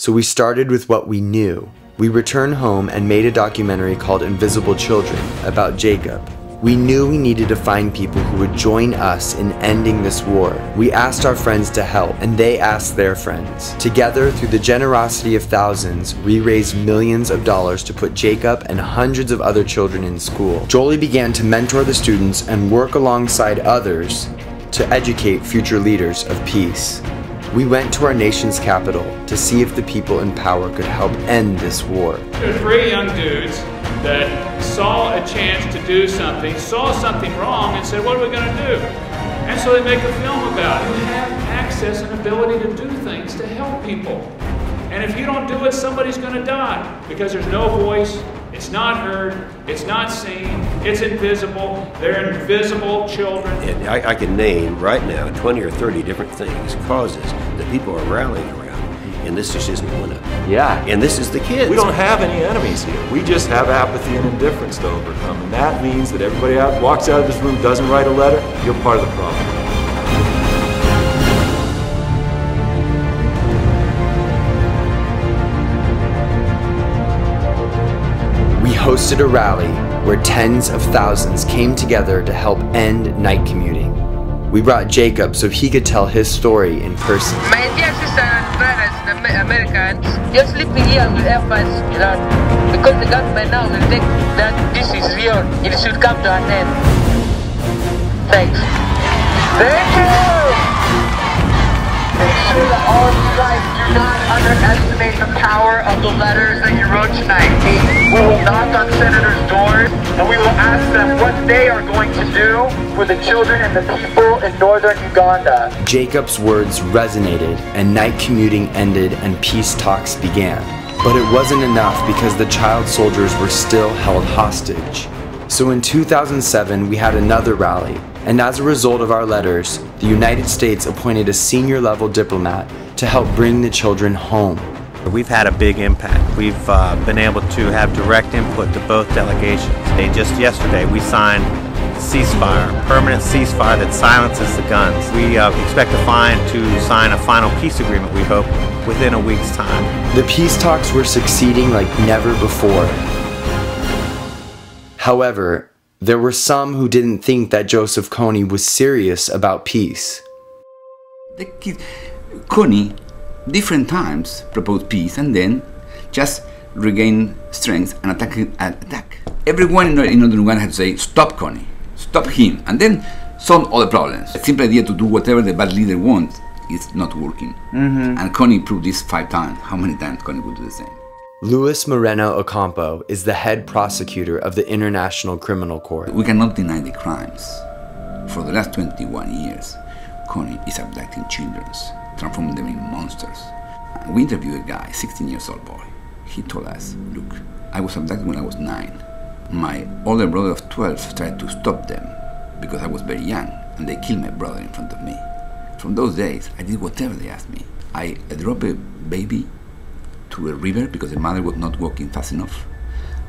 So we started with what we knew. We returned home and made a documentary called Invisible Children about Jacob. We knew we needed to find people who would join us in ending this war. We asked our friends to help, and they asked their friends. Together, through the generosity of thousands, we raised millions of dollars to put Jacob and hundreds of other children in school. Jolie began to mentor the students and work alongside others to educate future leaders of peace. We went to our nation's capital to see if the people in power could help end this war. There's 3 young dudes that saw a chance to do something, saw something wrong, and said, what are we going to do? And so they make a film about it. You have access and ability to do things to help people. And if you don't do it, somebody's going to die because there's no voice, it's not heard, it's not seen, it's invisible. They're invisible children. And I can name right now 20 or 30 different things, causes that people are rallying around. And this just isn't one of them. Yeah. And this is the kids. We don't have any enemies here. We just have apathy and indifference to overcome. And that means that everybody walks out of this room, doesn't write a letter, you're part of the problem. We hosted a rally where tens of thousands came together to help end night commuting. We brought Jacob so he could tell his story in person. My dear sisters and brothers in Americans, you're sleeping here will help us, because the government now will think that this is real. It should come to an end. Thanks. Thank you! Ensure that all of you guys do not underestimate the power of the letters that you wrote tonight. We will knock on senators' doors and we will ask them what they are going to do for the children and the people in northern Uganda. Jacob's words resonated and night commuting ended and peace talks began. But it wasn't enough because the child soldiers were still held hostage. So in 2007 we had another rally, and as a result of our letters, the United States appointed a senior level diplomat to help bring the children home. We've had a big impact. We've been able to have direct input to both delegations. Just yesterday we signed ceasefire, permanent ceasefire that silences the guns. We expect to sign a final peace agreement, we hope, within a week's time. The peace talks were succeeding like never before. However, there were some who didn't think that Joseph Kony was serious about peace. The kid, Kony, different times proposed peace and then just regain strength and attack. Everyone in Northern Uganda had to say, stop Kony, stop him, and then solve all the problems. The simple idea to do whatever the bad leader wants is not working. And Kony proved this 5 times. How many times Kony would do the same? Luis Moreno Ocampo is the head prosecutor of the International Criminal Court. We cannot deny the crimes. For the last 21 years, Kony is abducting children, transforming them in monsters. We interviewed a guy, 16 years old boy. He told us, look, I was abducted when I was 9. My older brother of 12 tried to stop them because I was very young, and they killed my brother in front of me. From those days, I did whatever they asked me. I dropped a baby to a river because the mother was not walking fast enough.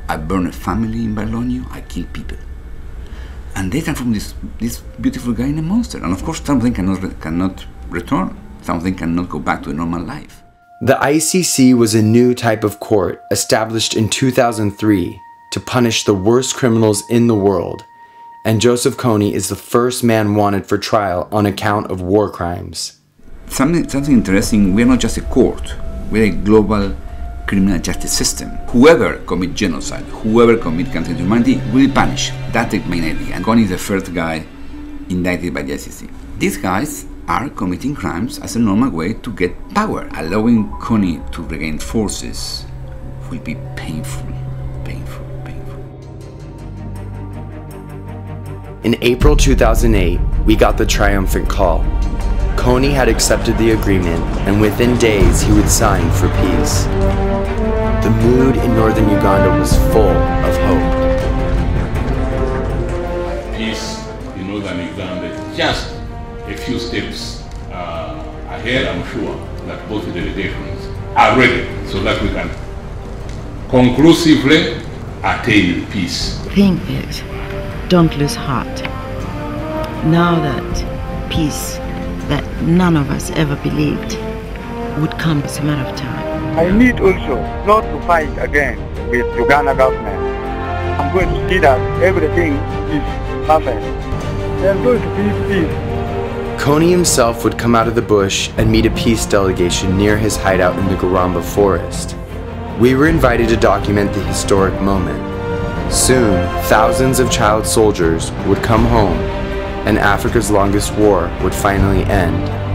I burned a family in Bailonio. I killed people. And they transformed this beautiful guy in a monster. And of course, something cannot return. Something cannot go back to a normal life. The ICC was a new type of court established in 2003 to punish the worst criminals in the world. And Joseph Kony is the first man wanted for trial on account of war crimes. Something interesting, we're not just a court. We're a global criminal justice system. Whoever commits genocide, whoever commits crimes against humanity will be punished. That's the main idea. And Kony is the first guy indicted by the ICC. These guys are committing crimes as a normal way to get power. Allowing Kony to regain forces will be painful, painful, painful. In April 2008, we got the triumphant call. Kony had accepted the agreement, and within days he would sign for peace. The mood in northern Uganda was full of hope. Peace in northern Uganda is just a few steps ahead. I'm sure that both delegations are ready so that we can conclusively attain peace. Thing is, don't lose heart. Now that peace that none of us ever believed would come as a matter of time. I need also not to fight again with Uganda government. I'm going to see that everything is perfect. There's going to be peace. Kony himself would come out of the bush and meet a peace delegation near his hideout in the Garamba forest. We were invited to document the historic moment. Soon, thousands of child soldiers would come home, and Africa's longest war would finally end.